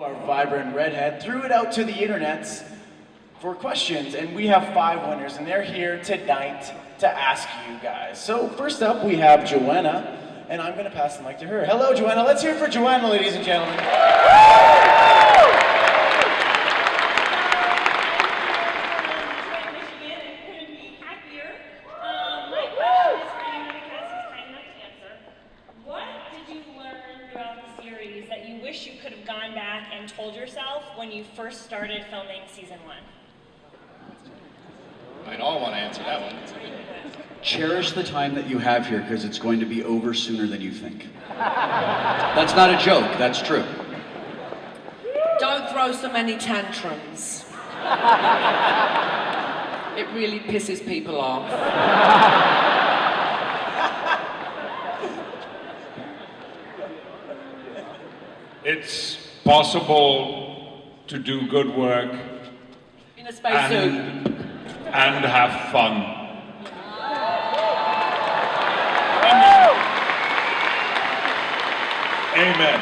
our vibrant redhead, threw it out to the internets for questions, and we have 5 winners, and they're here tonight to ask you guys. So first up, we have Joanna, and I'm gonna pass the mic to her. Hello, Joanna. Let's hear it for Joanna, ladies and gentlemen. You could have gone back and told yourself when you first started filming season 1? I'd all want to answer that one. Cherish the time that you have here because it's going to be over sooner than you think. That's not a joke, that's true. Don't throw so many tantrums. It really pisses people off. It's possible to do good work in a spacesuit and have fun. Amen.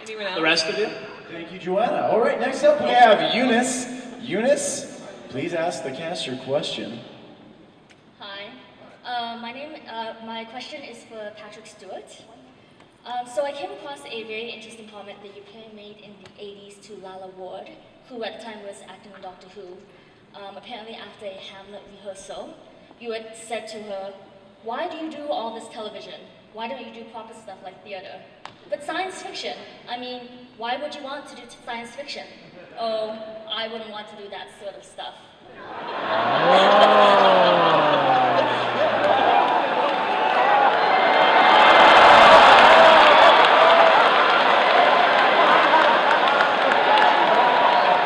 Anyone else? The rest of you? Thank you, Joanna. All right, next up we have Eunice. Eunice, please ask the cast your question. Hi. My question is for Patrick Stewart. So I came across a very interesting comment that you made in the 80s to Lala Ward, who at the time was acting in Doctor Who. Apparently after a Hamlet rehearsal, you had said to her, "Why do you do all this television? Why don't you do proper stuff like theater? But science fiction, I mean, why would you want to do science fiction?" "Oh, I wouldn't want to do that sort of stuff."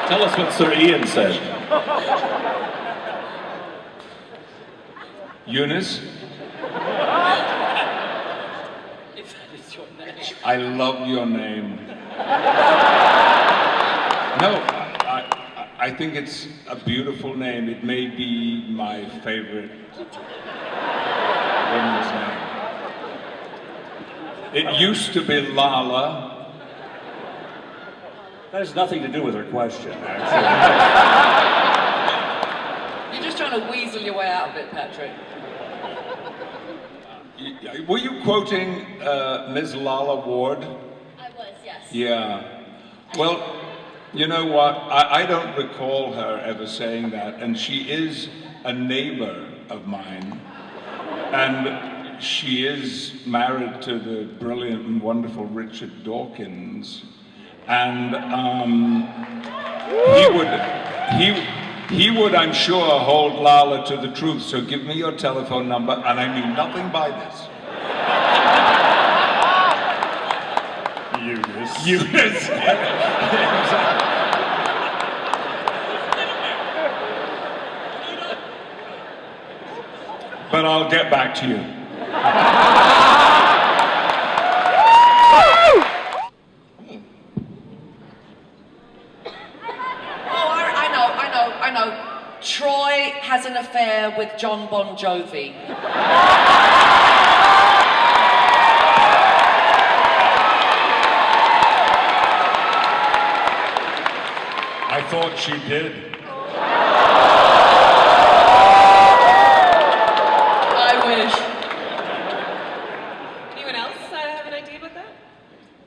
Tell us what Sir Ian said. Eunice? If that is your name. I love your name. No, I think it's a beautiful name. It may be my favorite woman's name. It used to be Lala. That has nothing to do with her question, actually. You're just trying to weasel your way out of it, Patrick. Were you quoting Ms. Lala Ward? I was, yes. Yeah. Well, you know what? I don't recall her ever saying that, and she is a neighbor of mine. And she is married to the brilliant and wonderful Richard Dawkins. And he would, I'm sure, hold Lala to the truth. So give me your telephone number, and I mean nothing by this. Eunice. But I'll get back to you. I know. Troy has an affair with John Bon Jovi. I thought she did. I wish. Anyone else have an idea about that?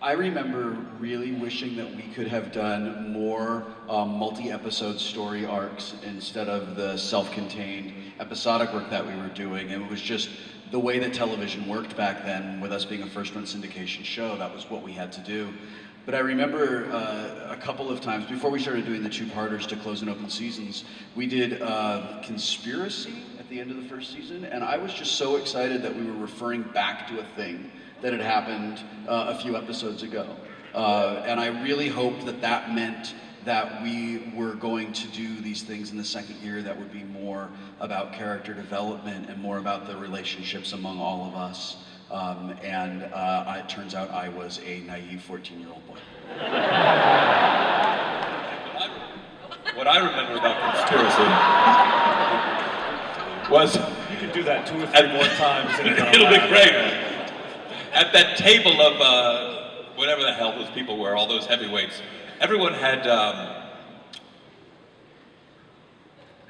I remember really wishing that we could have done more multi-episode story arcs instead of the self-contained episodic work that we were doing. It was just the way that television worked back then, with us being a first-run syndication show. That was what we had to do. But I remember a couple of times, before we started doing the 2-parters to close and open seasons, we did Conspiracy at the end of the first season, and I was just so excited that we were referring back to a thing that had happened a few episodes ago. And I really hoped that that meant that we were going to do these things in the second year that would be more about character development and more about the relationships among all of us. It turns out I was a naive 14-year-old boy. What I remember about Conspiracy was... You could do that 2 or 3 more times. It'll be great. At that table of, whatever the hell those people were, all those heavyweights, everyone had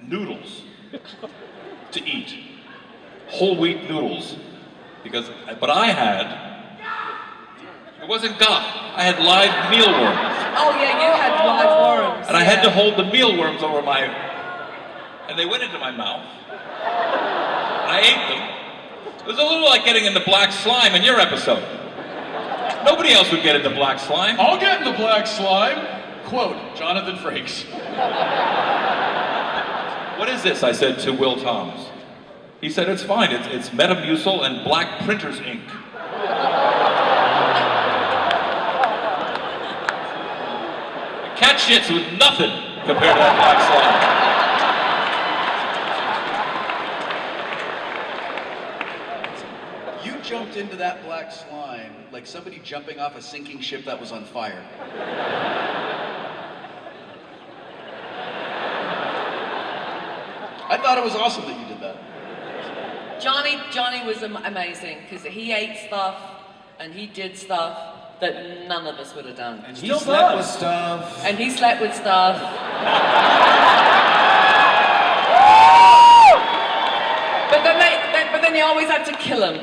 noodles to eat, whole wheat noodles, but I had, it wasn't gum, I had live mealworms. Oh yeah, you had live worms. And I had to hold the mealworms over and they went into my mouth. And I ate them. It was a little like getting into black slime in your episode. Nobody else would get into black slime. I'll get into black slime. Quote, Jonathan Frakes. What is this? I said to Will Toms. He said, it's fine. It's Metamucil and black printer's ink. Cat shits with nothing compared to that black slime. You jumped into that black slime like somebody jumping off a sinking ship that was on fire. I thought it was awesome that you did that. Johnny was amazing because he ate stuff and he did stuff that none of us would have done. And he slept with stuff. And he slept with stuff. but then they always had to kill him,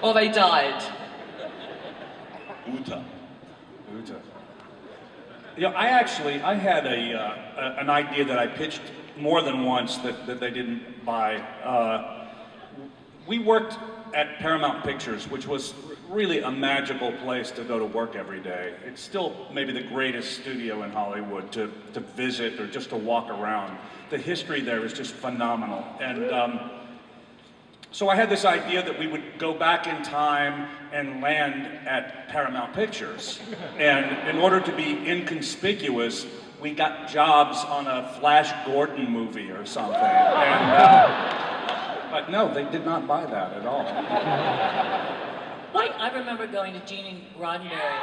or they died. Uta. You know, I had an idea that I pitched more than once that they didn't buy. We worked at Paramount Pictures, which was really a magical place to go to work every day. It's still maybe the greatest studio in Hollywood to visit or just to walk around. The history there is just phenomenal. And so I had this idea that we would go back in time and land at Paramount Pictures. And in order to be inconspicuous, we got jobs on a Flash Gordon movie or something. And, but no, they did not buy that at all. I remember going to Jeannie Roddenberry,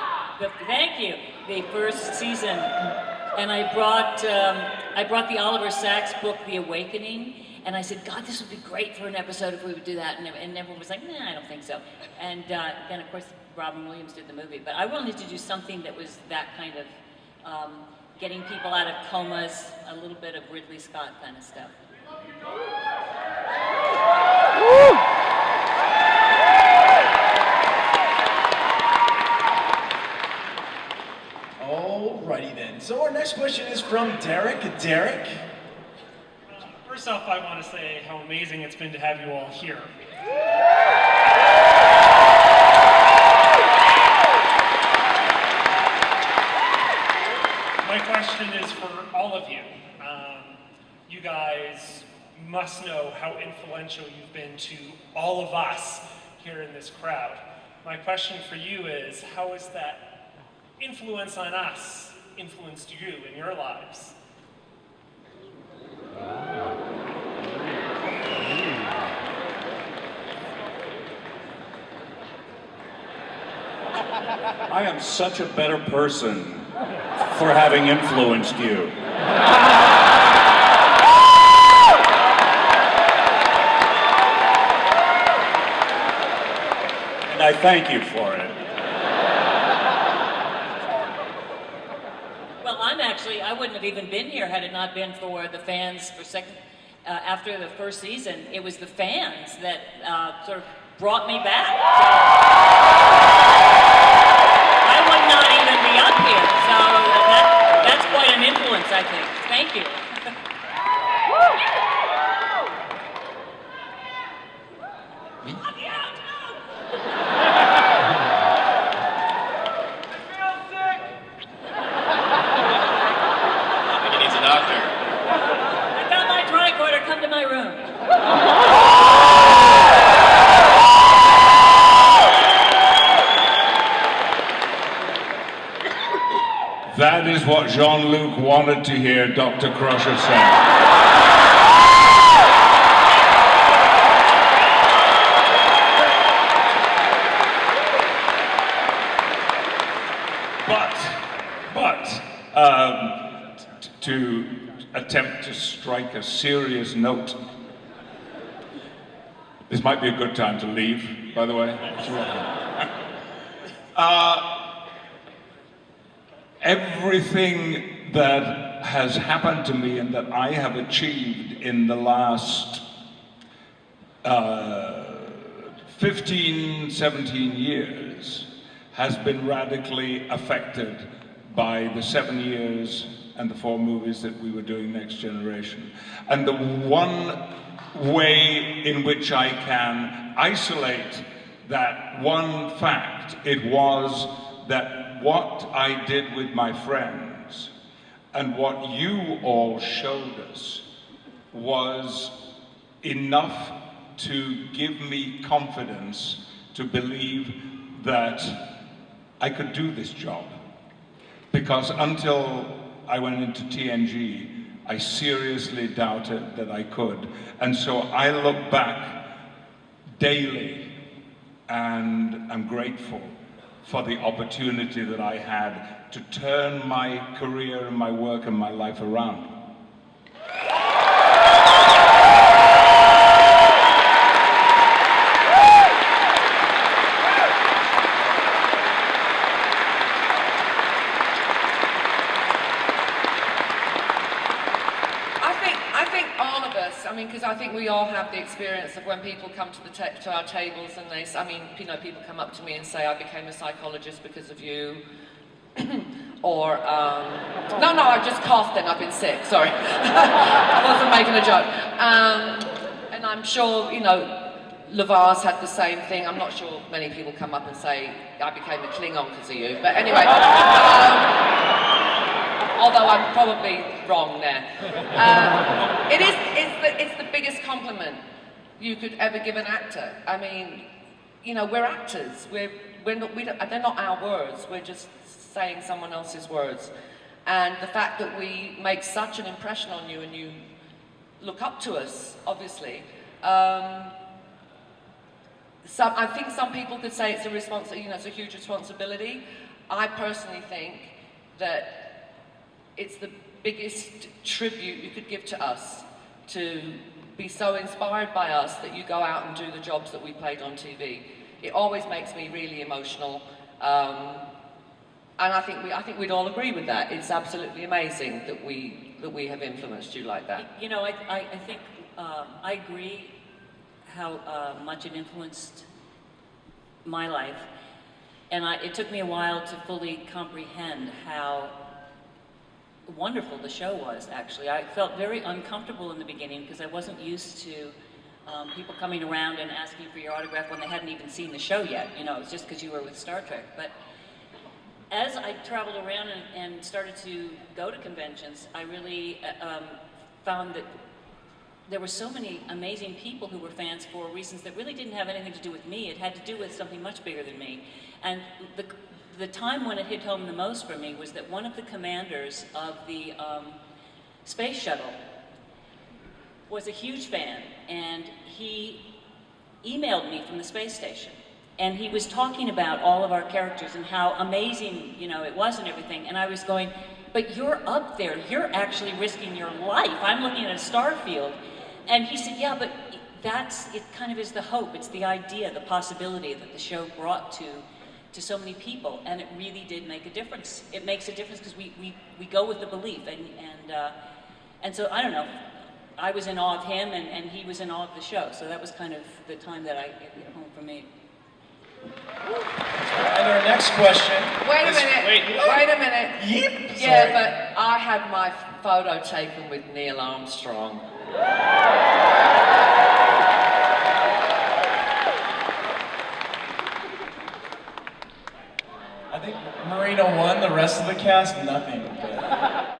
thank you, the first season, and I brought the Oliver Sacks book, The Awakening, and I said, God, this would be great for an episode if we would do that, and everyone was like, nah, I don't think so. And then, of course, Robin Williams did the movie, but I wanted to do something that was that kind of getting people out of comas, a little bit of Ridley Scott kind of stuff. Alrighty then. So our next question is from Derek. Derek? First off, I want to say how amazing it's been to have you all here. My question is for all of you. You guys must know how influential you've been to all of us here in this crowd. My question for you is, how has that influence on us influenced you in your lives? I am such a better person for having influenced you. And I thank you for it. Well, I wouldn't have even been here had it not been for the fans after the first season. It was the fans that sort of brought me back. So I would not even be up here. So that's quite an influence, I think. Thank you. That is what Jean-Luc wanted to hear Dr. Crusher say. To attempt to strike a serious note, this might be a good time to leave, by the way. Everything that has happened to me and that I have achieved in the last 15, 17 years has been radically affected by the 7 years and the 4 movies that we were doing Next Generation. And the one way in which I can isolate that one fact, it was that what I did with my friends and what you all showed us was enough to give me confidence to believe that I could do this job. Because until I went into TNG, I seriously doubted that I could. And so I look back daily and I'm grateful for the opportunity that I had to turn my career and my work and my life around. Because I think we all have the experience of when people come to our tables and they, people come up to me and say, I became a psychologist because of you. Or, no, I just coughed and I've been sick, sorry. I wasn't making a joke. And I'm sure, LeVar's had the same thing. I'm not sure many people come up and say, I became a Klingon because of you. But anyway, although I'm probably wrong there. It's the biggest compliment you could ever give an actor. I mean, we're actors. They're not our words. We're just saying someone else's words. And the fact that we make such an impression on you and you look up to us, obviously. I think some people could say it's it's a huge responsibility. I personally think that it's the biggest tribute you could give to us, to be so inspired by us that you go out and do the jobs that we played on TV. It always makes me really emotional, and I think we'd all agree with that. It's absolutely amazing that we have influenced you like that. I think I agree how much it influenced my life, and it took me a while to fully comprehend how wonderful the show was, actually. I felt very uncomfortable in the beginning because I wasn't used to people coming around and asking for your autograph when they hadn't even seen the show yet. It's just because you were with Star Trek. But as I traveled around and started to go to conventions, I really found that there were so many amazing people who were fans for reasons that really didn't have anything to do with me. It had to do with something much bigger than me. And the time when it hit home the most for me was that one of the commanders of the space shuttle was a huge fan, and he emailed me from the space station. And he was talking about all of our characters and how amazing, it was and everything. And I was going, but you're up there, you're actually risking your life. I'm looking at a star field. And he said, yeah, but it kind of is the hope, it's the idea, the possibility that the show brought to so many people, and it really did make a difference. It makes a difference because we go with the belief, and so I don't know. I was in awe of him, and he was in awe of the show. So that was kind of the time that it hit home for me. And our next question. Wait a minute. Yep. Yeah, Sorry. but I had my photo taken with Neil Armstrong. I think Marina won, the rest of the cast, nothing. But